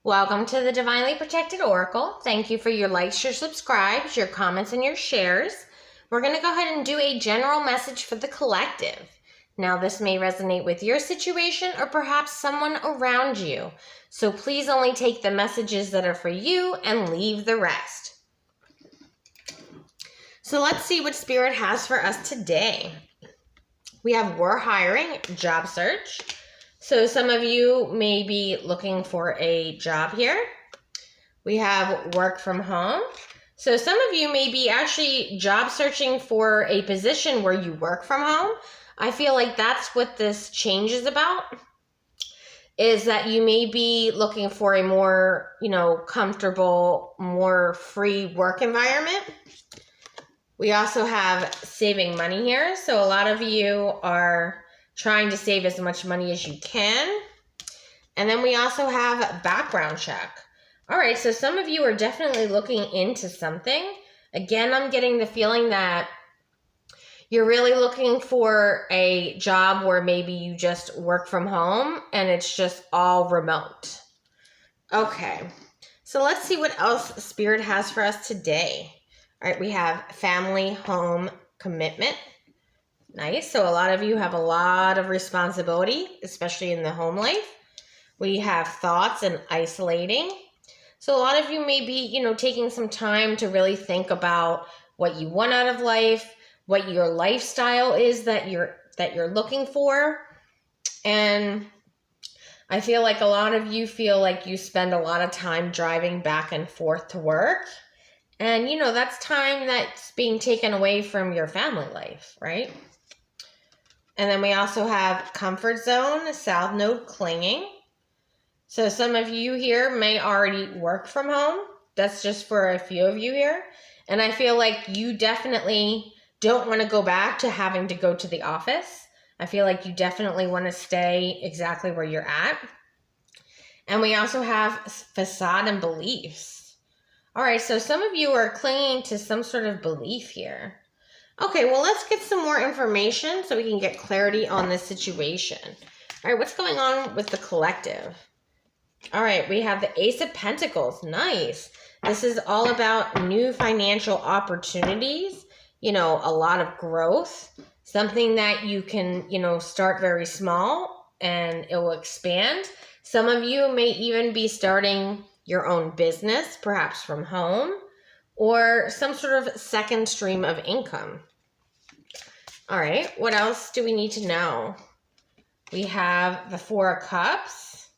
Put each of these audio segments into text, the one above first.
Welcome to the Divinely Protected Oracle. Thank you for your likes, your subscribes, your comments, and your shares. We're going to go ahead and do a general message for the collective. Now, this may resonate with your situation or perhaps someone around you. So please only take the messages that are for you and leave the rest. So let's see what Spirit has for us today. We have we're hiring, job search. So some of you may be looking for a job here. We have work from home. So some of you may be actually job searching for a position where you work from home. I feel like that's what this change is about, is that you may be looking for a more, comfortable, more free work environment. We also have saving money here. So a lot of you are trying to save as much money as you can. And then we also have background check. All right, so some of you are definitely looking into something. Again, I'm getting the feeling that you're really looking for a job where maybe you just work from home and it's just all remote. Okay, so let's see what else Spirit has for us today. All right, we have family, home, commitment. Nice. So a lot of you have a lot of responsibility, especially in the home life. We have thoughts and isolating. So a lot of you may be, taking some time to really think about what you want out of life, what your lifestyle is that you're looking for. And I feel like a lot of you feel like you spend a lot of time driving back and forth to work. And, that's time that's being taken away from your family life, right? And then we also have comfort zone, south node clinging. So some of you here may already work from home. That's just for a few of you here. And I feel like you definitely don't want to go back to having to go to the office. I feel like you definitely want to stay exactly where you're at. And we also have facade and beliefs. All right, so some of you are clinging to some sort of belief here. Okay, well, let's get some more information so we can get clarity on this situation. All right, what's going on with the collective? All right, we have the Ace of Pentacles. Nice. This is all about new financial opportunities, a lot of growth, something that you can, start very small and it will expand. Some of you may even be starting your own business, perhaps from home, or some sort of second stream of income. All right, what else do we need to know? We have the Four of Cups.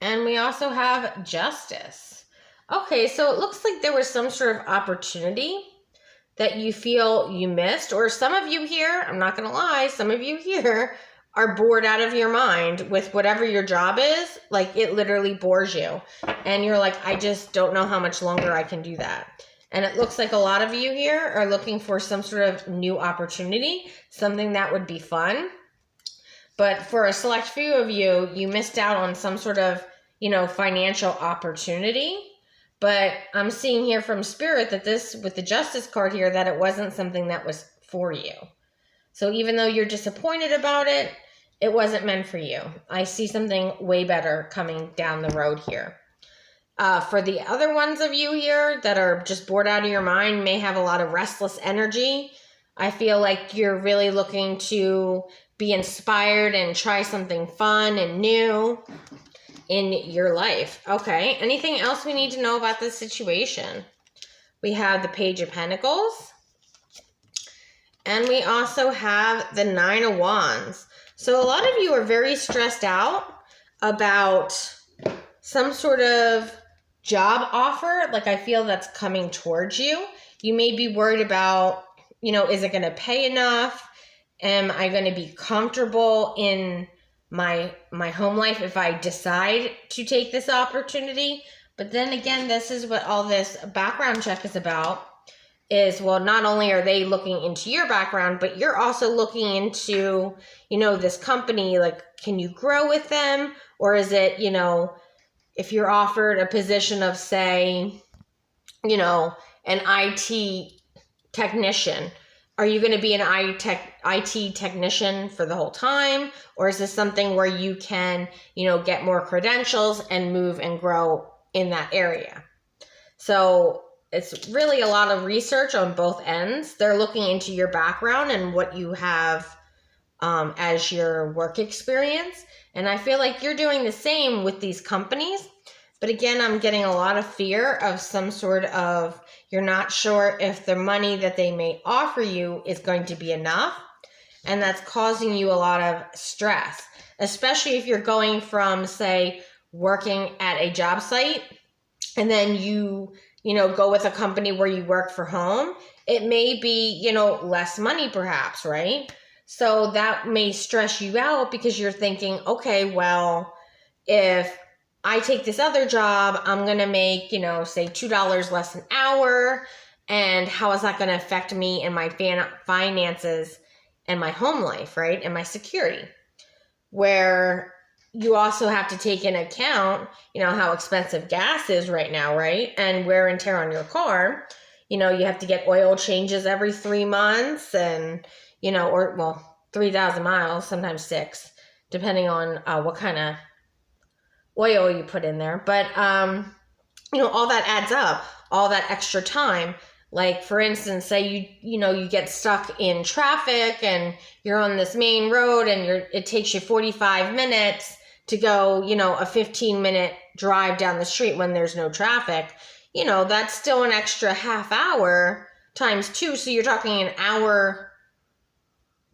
And we also have Justice. Okay, so it looks like there was some sort of opportunity that you feel you missed. Or some of you here, I'm not going to lie, some of you here are bored out of your mind with whatever your job is. Like, it literally bores you. And you're like, I just don't know how much longer I can do that. And it looks like a lot of you here are looking for some sort of new opportunity, something that would be fun. But for a select few of you, you missed out on some sort of, financial opportunity. But I'm seeing here from Spirit that this, with the Justice card here, that it wasn't something that was for you. So even though you're disappointed about it, it wasn't meant for you. I see something way better coming down the road here. For the other ones of you here that are just bored out of your mind, may have a lot of restless energy. I feel like you're really looking to be inspired and try something fun and new in your life. Okay, anything else we need to know about this situation? We have the Page of Pentacles. And we also have the Nine of Wands. So a lot of you are very stressed out about some sort of job offer. Like, I feel that's coming towards you. You may be worried about, is it going to pay enough? Am I going to be comfortable in my home life if I decide to take this opportunity? But then again, this is what all this background check is about. Is, well, not only are they looking into your background, but you're also looking into, this company. Like, can you grow with them? Or is it, if you're offered a position of, say, an IT technician, Are you going to be an IT technician for the whole time? Or is this something where you can, get more credentials and move and grow in that area? So it's really a lot of research on both ends. They're looking into your background and what you have as your work experience. And I feel like you're doing the same with these companies. But again, I'm getting a lot of fear of some sort of, you're not sure if the money that they may offer you is going to be enough. And that's causing you a lot of stress, especially if you're going from, say, working at a job site and then you go with a company where you work for home. It may be, less money perhaps, right? So that may stress you out because you're thinking, okay, well, if I take this other job, I'm going to make, say $2 less an hour. And how is that going to affect me and my finances and my home life, right? And my security? Where you also have to take into account, how expensive gas is right now, right? And wear and tear on your car. You have to get oil changes every 3 months and, 3,000 miles, sometimes 6, depending on what kind of oil you put in there. But, all that adds up, all that extra time. Like, for instance, say you get stuck in traffic and you're on this main road and it takes you 45 minutes to go, a 15-minute drive down the street when there's no traffic. That's still an extra half hour times 2. So you're talking an hour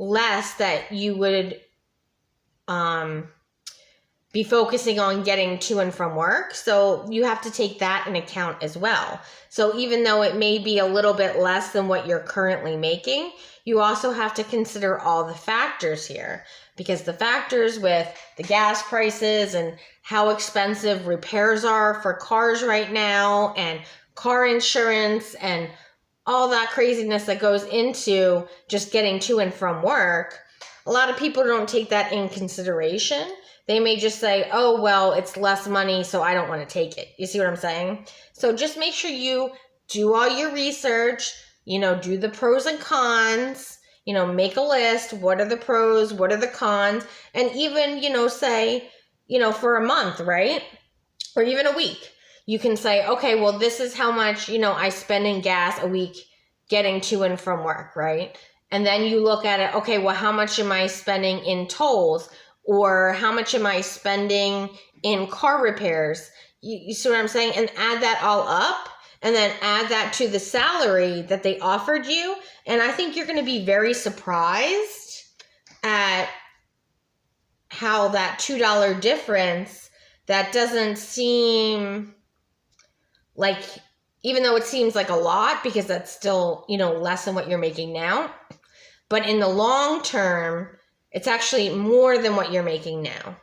less that you would be focusing on getting to and from work. So you have to take that in account as well. So even though it may be a little bit less than what you're currently making, you also have to consider all the factors here, because the factors with the gas prices and how expensive repairs are for cars right now and car insurance and all that craziness that goes into just getting to and from work. A lot of people don't take that in consideration. They may just say, oh, well, it's less money, so I don't want to take it. You see what I'm saying? So just make sure you do all your research, do the pros and cons, make a list. What are the pros? What are the cons? And even, say, for a month, right? Or even a week, you can say, okay, well, this is how much, I spend in gas a week getting to and from work, right? And then you look at it, okay, well, how much am I spending in tolls? Or how much am I spending in car repairs? You see what I'm saying? And add that all up and then add that to the salary that they offered you. And I think you're going to be very surprised at how that $2 difference, that doesn't seem like, even though it seems like a lot, because that's still, less than what you're making now. But in the long term, it's actually more than what you're making now.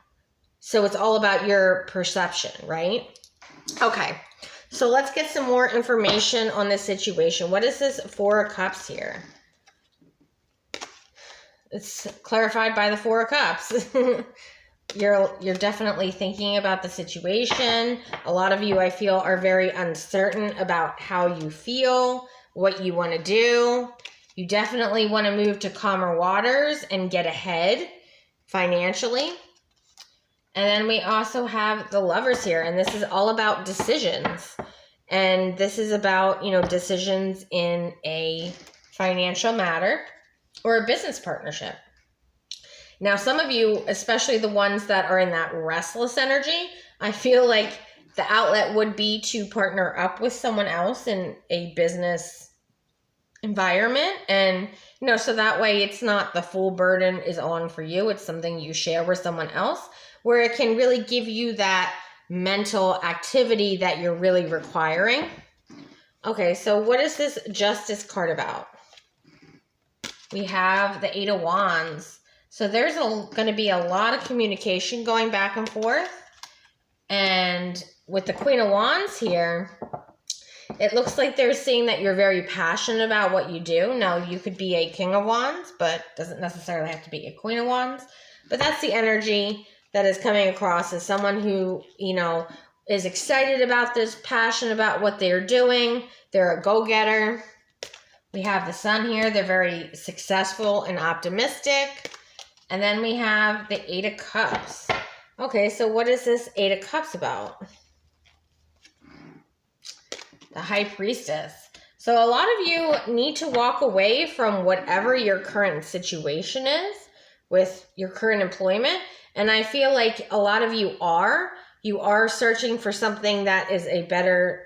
So it's all about your perception, right? Okay, so let's get some more information on this situation. What is this 4 of Cups here? It's clarified by the 4 of Cups. You're definitely thinking about the situation. A lot of you, I feel, are very uncertain about how you feel, what you want to do. You definitely want to move to calmer waters and get ahead financially. And then we also have the Lovers here, and this is all about decisions. And this is about, decisions in a financial matter or a business partnership. Now, some of you, especially the ones that are in that restless energy, I feel like the outlet would be to partner up with someone else in a business environment. And, so that way it's not the full burden is on for you. It's something you share with someone else where it can really give you that mental activity that you're really requiring. Okay, so what is this Justice card about? We have the 8 of Wands. So there's going to be a lot of communication going back and forth. And with the Queen of Wands here, it looks like they're saying that you're very passionate about what you do. Now, you could be a King of Wands, but doesn't necessarily have to be a Queen of Wands. But that's the energy that is coming across as someone who, is excited about this, passionate about what they're doing. They're a go-getter. We have the Sun here. They're very successful and optimistic. And then we have the Eight of Cups. Okay, so what is this Eight of Cups about? The High Priestess. So a lot of you need to walk away from whatever your current situation is with your current employment. And I feel like a lot of you are searching for something that is a better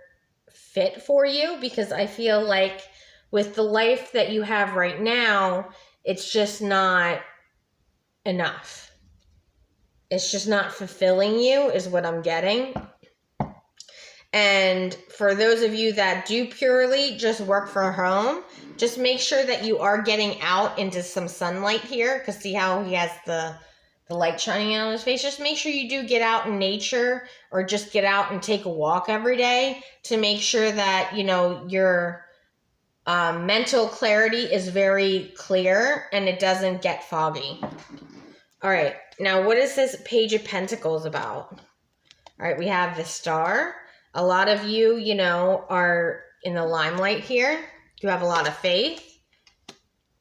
fit for you, because I feel like with the life that you have right now, it's just not enough. It's just not fulfilling you is what I'm getting. And for those of you that do purely just work from home, just make sure that you are getting out into some sunlight here, because see how he has the light shining on his face? Just make sure you do get out in nature, or just get out and take a walk every day to make sure that, you know, your mental clarity is very clear and it doesn't get foggy. All right, now what is this Page of Pentacles about? All right, we have the Star. A lot of you, you know, are in the limelight here. You have a lot of faith.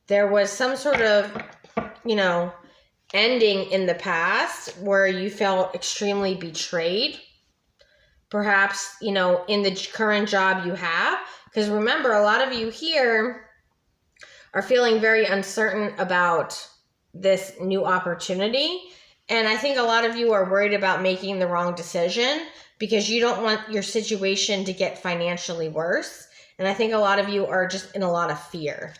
There was some sort of, you know, ending in the past where you felt extremely betrayed. Perhaps, you know, in the current job you have. Because remember, a lot of you here are feeling very uncertain about this new opportunity. And I think a lot of you are worried about making the wrong decision because you don't want your situation to get financially worse. And I think a lot of you are just in a lot of fear.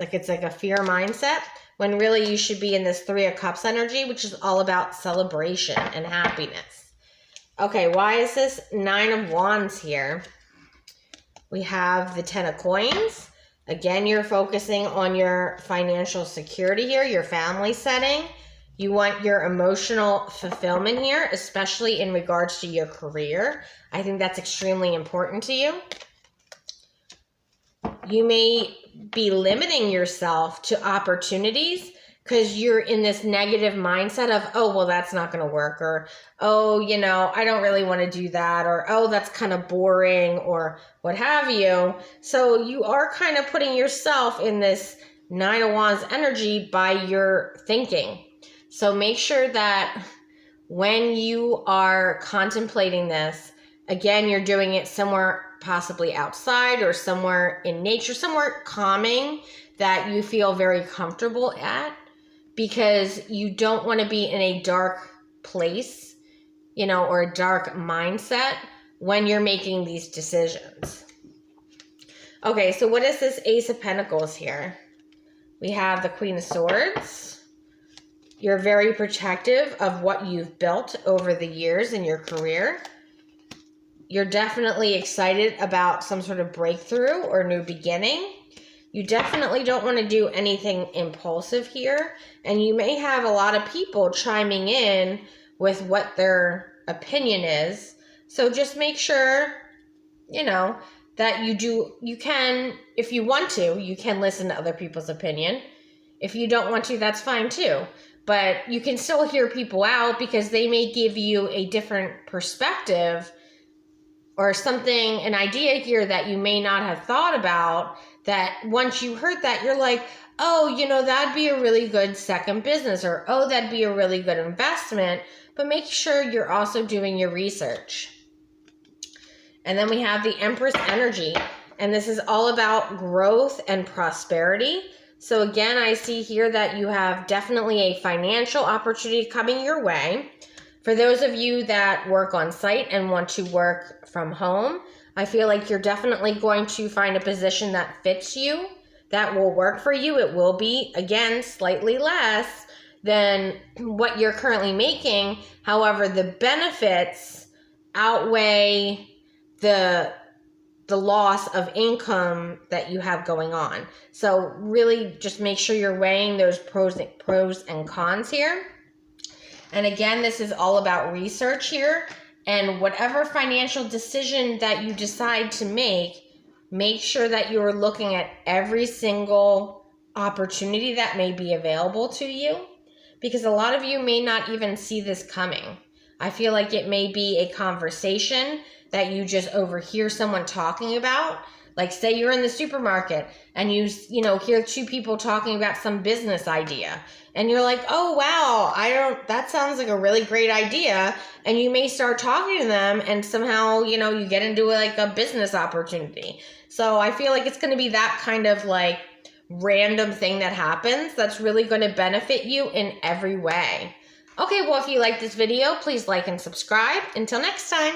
Like it's like a fear mindset, when really you should be in this Three of Cups energy, which is all about celebration and happiness. Okay, why is this Nine of Wands here? We have the Ten of Coins. Again, you're focusing on your financial security here, your family setting. You want your emotional fulfillment here, especially in regards to your career. I think that's extremely important to you. You may be limiting yourself to opportunities because you're in this negative mindset of, oh, well, that's not going to work, or, oh, you know, I don't really want to do that, or, oh, that's kind of boring, or what have you. So you are kind of putting yourself in this Nine of Wands energy by your thinking. So make sure that when you are contemplating this, again, you're doing it somewhere possibly outside or somewhere in nature, somewhere calming that you feel very comfortable at, because you don't want to be in a dark place, you know, or a dark mindset when you're making these decisions. Okay, so what is this Ace of Pentacles here? We have the Queen of Swords. You're very protective of what you've built over the years in your career. You're definitely excited about some sort of breakthrough or new beginning. You definitely don't want to do anything impulsive here. And you may have a lot of people chiming in with what their opinion is. So just make sure, you know, that you can, if you want to, you can listen to other people's opinion. If you don't want to, that's fine too. But you can still hear people out because they may give you a different perspective or something, an idea here that you may not have thought about, that once you heard that, you're like, oh, you know, that'd be a really good second business, or, oh, that'd be a really good investment. But make sure you're also doing your research. And then we have the Empress energy, and this is all about growth and prosperity. So again, I see here that you have definitely a financial opportunity coming your way. For those of you that work on site and want to work from home, I feel like you're definitely going to find a position that fits you, that will work for you. It will be, again, slightly less than what you're currently making. However, the benefits outweigh the loss of income that you have going on. So really just make sure you're weighing those pros and cons here. And again, this is all about research here. And whatever financial decision that you decide to make sure that you're looking at every single opportunity that may be available to you. Because a lot of you may not even see this coming. I feel like it may be a conversation that you just overhear someone talking about. Like say you're in the supermarket and you hear two people talking about some business idea and you're like, oh, wow, that sounds like a really great idea. And you may start talking to them and somehow, you get into like a business opportunity. So I feel like it's going to be that kind of like random thing that happens that's really going to benefit you in every way. Okay, well, if you like this video, please like and subscribe. Until next time.